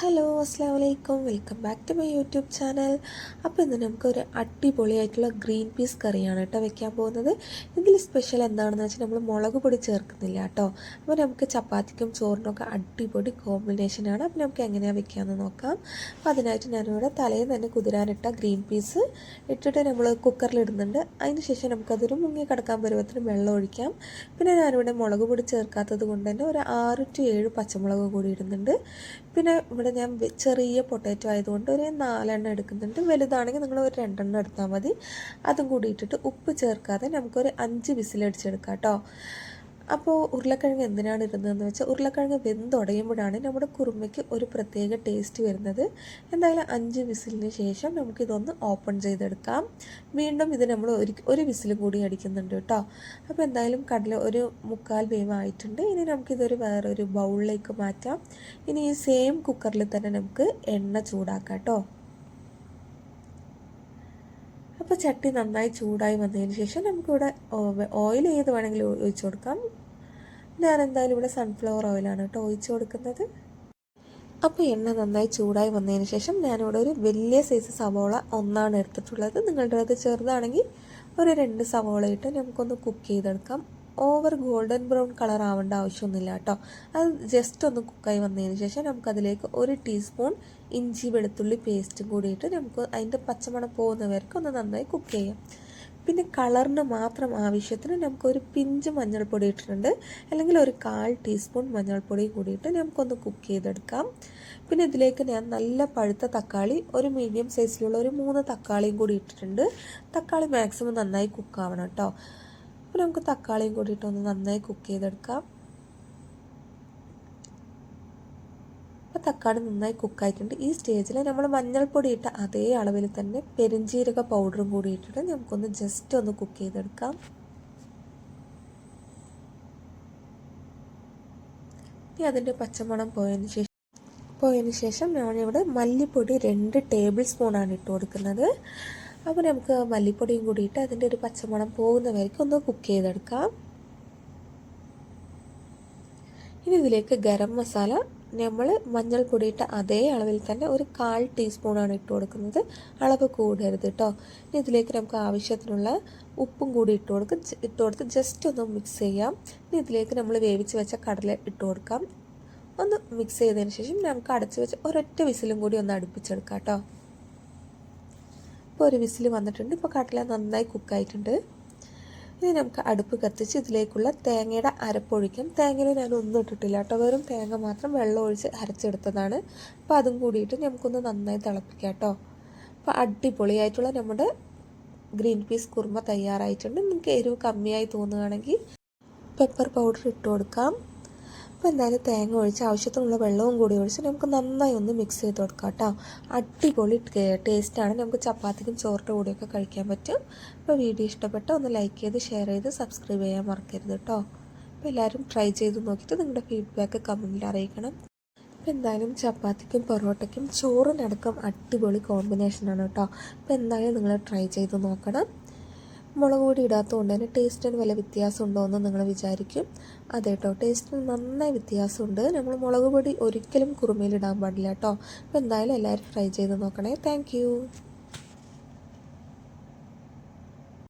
Hello അസ്സാം വലൈക്കും, welcome back to my YouTube channel. അപ്പോൾ ഇന്ന് നമുക്കൊരു അടിപൊളിയായിട്ടുള്ള ഗ്രീൻ പീസ് കറിയാണ് കേട്ടോ വെക്കാൻ പോകുന്നത്. ഇതിൽ സ്പെഷ്യൽ എന്താണെന്ന് വെച്ചാൽ നമ്മൾ മുളക് പൊടി ചേർക്കുന്നില്ല കേട്ടോ. അപ്പോൾ നമുക്ക് ചപ്പാത്തിക്കും ചോറിനൊക്കെ അടിപൊളി കോമ്പിനേഷനാണ്. അപ്പോൾ നമുക്ക് എങ്ങനെയാണ് വെക്കാമെന്ന് നോക്കാം. അപ്പോൾ അതിനായിട്ട് ഞാനിവിടെ തലേന്ന് തന്നെ കുതിരാനിട്ട ഗ്രീൻ പീസ് ഇട്ടിട്ട് നമ്മൾ കുക്കറിലിടുന്നുണ്ട്. അതിന് ശേഷം നമുക്കതൊരു മുങ്ങി കിടക്കാൻ പരുവത്തിന് വെള്ളം ഒഴിക്കാം. പിന്നെ ഞാനിവിടെ മുളക് പൊടി ചേർക്കാത്തത് കൊണ്ട് തന്നെ ഒരു 6 to 7 പച്ചമുളക് കൂടി ഇടുന്നുണ്ട്. പിന്നെ ഇവിടെ ഞാൻ ചെറിയ പൊട്ടാറ്റോ ആയതുകൊണ്ട് ഒരു 4 എണ്ണം എടുക്കുന്നുണ്ട്. വലുതാണെങ്കിൽ നിങ്ങൾ ഒരു 2 എണ്ണം എടുത്താൽ മതി. അതും കൂടി ഇട്ടിട്ട് ഉപ്പ് ചേർക്കാതെ നമുക്കൊരു 5 വിസിലടിച്ചെടുക്കാം കേട്ടോ. അപ്പോൾ ഉരുളക്കിഴങ്ങ് എന്തിനാണ് ഇടുന്നതെന്ന് വെച്ചാൽ ഉരുളക്കിഴങ്ങ് വെന്തുടയുമ്പോഴാണ് നമ്മുടെ കുറുമയ്ക്ക് ഒരു പ്രത്യേക ടേസ്റ്റ് വരുന്നത്. എന്തായാലും 5 വിസിലിന് ശേഷം നമുക്കിതൊന്ന് ഓപ്പൺ ചെയ്തെടുക്കാം. വീണ്ടും ഇത് നമ്മൾ ഒരു വിസിലും കൂടി അടിക്കുന്നുണ്ട് കേട്ടോ. അപ്പോൾ എന്തായാലും കടല ഒരു 3/4 വേവായിട്ടുണ്ട്. ഇനി നമുക്കിതൊരു വേറൊരു ബൗളിലേക്ക് മാറ്റാം. ഇനി ഈ സെയിം കുക്കറിൽ തന്നെ നമുക്ക് എണ്ണ ചൂടാക്കാം കേട്ടോ. അപ്പോൾ ചട്ടി നന്നായി ചൂടായി വന്നതിന് ശേഷം നമുക്കിവിടെ ഓയിൽ ഏത് വേണമെങ്കിലും ഒഴിച്ചു കൊടുക്കാം. ഞാൻ എന്തായാലും ഇവിടെ സൺഫ്ലവർ ഓയിലാണ് കേട്ടോ ഒഴിച്ചു കൊടുക്കുന്നത്. അപ്പോൾ എണ്ണ നന്നായി ചൂടായി വന്നതിന് ശേഷം ഞാനിവിടെ ഒരു വലിയ സൈസ് സവോള 1 എടുത്തിട്ടുള്ളത്. നിങ്ങളുടെ അത് ചെറുതാണെങ്കിൽ ഒരു 2 സവോള ഇട്ട് നമുക്കൊന്ന് കുക്ക് ചെയ്തെടുക്കാം. ഓവർ ഗോൾഡൻ ബ്രൗൺ കളർ ആവേണ്ട ആവശ്യമൊന്നുമില്ല കേട്ടോ. അത് ജസ്റ്റ് ഒന്ന് കുക്കായി വന്നതിന് ശേഷം നമുക്കതിലേക്ക് 1 ടീസ്പൂൺ ഇഞ്ചി വെളുത്തുള്ളി പേസ്റ്റും കൂടിയിട്ട് നമുക്ക് അതിൻ്റെ പച്ചമണം പോകുന്നവർക്ക് ഒന്ന് നന്നായി കുക്ക് ചെയ്യാം. പിന്നെ കളറിന് മാത്രം ആവശ്യത്തിന് നമുക്കൊരു പിഞ്ച് മഞ്ഞൾപ്പൊടി ഇട്ടിട്ടുണ്ട്, അല്ലെങ്കിൽ ഒരു 1/4 ടീസ്പൂൺ മഞ്ഞൾപ്പൊടി കൂടിയിട്ട് നമുക്കൊന്ന് കുക്ക് ചെയ്തെടുക്കാം. പിന്നെ ഇതിലേക്ക് ഞാൻ നല്ല പഴുത്ത തക്കാളി, ഒരു മീഡിയം സൈസിലുള്ള ഒരു 3 തക്കാളിയും കൂടി ഇട്ടിട്ടുണ്ട്. തക്കാളി മാക്സിമം നന്നായി കുക്കാവണം കേട്ടോ. അപ്പോൾ നമുക്ക് തക്കാളിയും കൂടിയിട്ടൊന്ന് നന്നായി കുക്ക് ചെയ്തെടുക്കാം. അപ്പോൾ തക്കാളി നന്നായി കുക്കായിട്ടുണ്ട്. ഈ സ്റ്റേജിൽ നമ്മൾ മഞ്ഞൾപ്പൊടി ഇട്ട അതേ അളവിൽ തന്നെ പെരുംജീരക പൗഡറും കൂടി ഇട്ടിട്ട് നമുക്കൊന്ന് ജസ്റ്റ് ഒന്ന് കുക്ക് ചെയ്തെടുക്കാം. ഇനി അതിൻ്റെ പച്ചമണം പോയതിന് ശേഷം ഞാനിവിടെ മല്ലിപ്പൊടി 2 ടേബിൾ സ്പൂണാണ് ഇട്ട് കൊടുക്കുന്നത്. അപ്പോൾ നമുക്ക് മല്ലിപ്പൊടിയും കൂടിയിട്ട് അതിൻ്റെ ഒരു പച്ചമണം പോകുന്നവരേക്കും ഒന്ന് കുക്ക് ചെയ്തെടുക്കാം. ഇനി ഇതിലേക്ക് ഗരം മസാല നമ്മൾ മഞ്ഞൾപ്പൊടി ഇട്ട അതേ അളവിൽ തന്നെ ഒരു 1/4 ടീസ്പൂണാണ് ഇട്ട് കൊടുക്കുന്നത്. അളവ് കൂടരുത് കേട്ടോ. ഇനി ഇതിലേക്ക് നമുക്ക് ആവശ്യത്തിനുള്ള ഉപ്പും കൂടി ഇട്ട് കൊടുത്ത് ജസ്റ്റ് ഒന്ന് മിക്സ് ചെയ്യാം. ഇനി ഇതിലേക്ക് നമ്മൾ വേവിച്ച് വെച്ച കടല ഇട്ട് കൊടുക്കാം. ഒന്ന് മിക്സ് ചെയ്തതിന് ശേഷം നമുക്ക് അടച്ച് വെച്ച് ഒരൊറ്റ വിസിലും കൂടി ഒന്ന് അടുപ്പിച്ചെടുക്കാം കേട്ടോ. ഇപ്പോൾ ഒരു വിസിൽ വന്നിട്ടുണ്ട്. ഇപ്പോൾ കടല നന്നായി കുക്കായിട്ടുണ്ട്. ഇനി നമുക്ക് അടുപ്പ് കത്തിച്ച് ഇതിലേക്കുള്ള തേങ്ങയുടെ അരപ്പൊഴിക്കും. തേങ്ങയിൽ ഞാൻ ഒന്നും ഇട്ടിട്ടില്ല കേട്ടോ, വെറും തേങ്ങ മാത്രം വെള്ളം ഒഴിച്ച് അരച്ചെടുത്തതാണ്. അപ്പോൾ അതും കൂടിയിട്ട് നമുക്കൊന്ന് നന്നായി തിളപ്പിക്കാം കേട്ടോ. അപ്പോൾ അടിപൊളിയായിട്ടുള്ള നമ്മുടെ ഗ്രീൻ പീസ് കുറുമ തയ്യാറായിട്ടുണ്ട്. നിങ്ങൾക്ക് എരിവ് കമ്മിയായി തോന്നുകയാണെങ്കിൽ പെപ്പർ പൗഡർ ഇട്ട് കൊടുക്കാം. അപ്പോൾ എന്തായാലും തേങ്ങ ഒഴിച്ച് ആവശ്യത്തിനുള്ള വെള്ളവും കൂടി ഒഴിച്ച് നമുക്ക് നന്നായി ഒന്ന് മിക്സ് ചെയ്ത് കൊടുക്കാം കേട്ടോ. അടിപൊളി ടേസ്റ്റാണ്. നമുക്ക് ചപ്പാത്തിക്കും ചോറിൻ്റെ കൂടെയൊക്കെ കഴിക്കാൻ പറ്റും. അപ്പോൾ വീഡിയോ ഇഷ്ടപ്പെട്ട ഒന്ന് ലൈക്ക് ചെയ്ത് ഷെയർ ചെയ്ത് സബ്സ്ക്രൈബ് ചെയ്യാൻ മറക്കരുത് കേട്ടോ. അപ്പോൾ എല്ലാവരും ട്രൈ ചെയ്ത് നോക്കിയിട്ട് നിങ്ങളുടെ ഫീഡ്ബാക്ക് കമൻറ്റിൽ അറിയിക്കണം. അപ്പോൾ എന്തായാലും ചപ്പാത്തിക്കും പൊറോട്ടയ്ക്കും ചോറിനടക്കം അടിപൊളി കോമ്പിനേഷനാണ് കേട്ടോ. അപ്പോൾ എന്തായാലും നിങ്ങൾ ട്രൈ ചെയ്ത് നോക്കണം. മുളക് പൊടി ഇടാത്തതുകൊണ്ട് തന്നെ ടേസ്റ്റിന് വല്ല വ്യത്യാസം ഉണ്ടോ എന്ന് നിങ്ങൾ വിചാരിക്കും. അതെ കേട്ടോ, ടേസ്റ്റിന് നന്നായി വ്യത്യാസമുണ്ട്. നമ്മൾ മുളക് പൊടി ഒരിക്കലും കുറുമയിലിടാൻ പാടില്ല കേട്ടോ. അപ്പോൾ എന്തായാലും എല്ലാവരും ട്രൈ ചെയ്ത് നോക്കണേ. താങ്ക്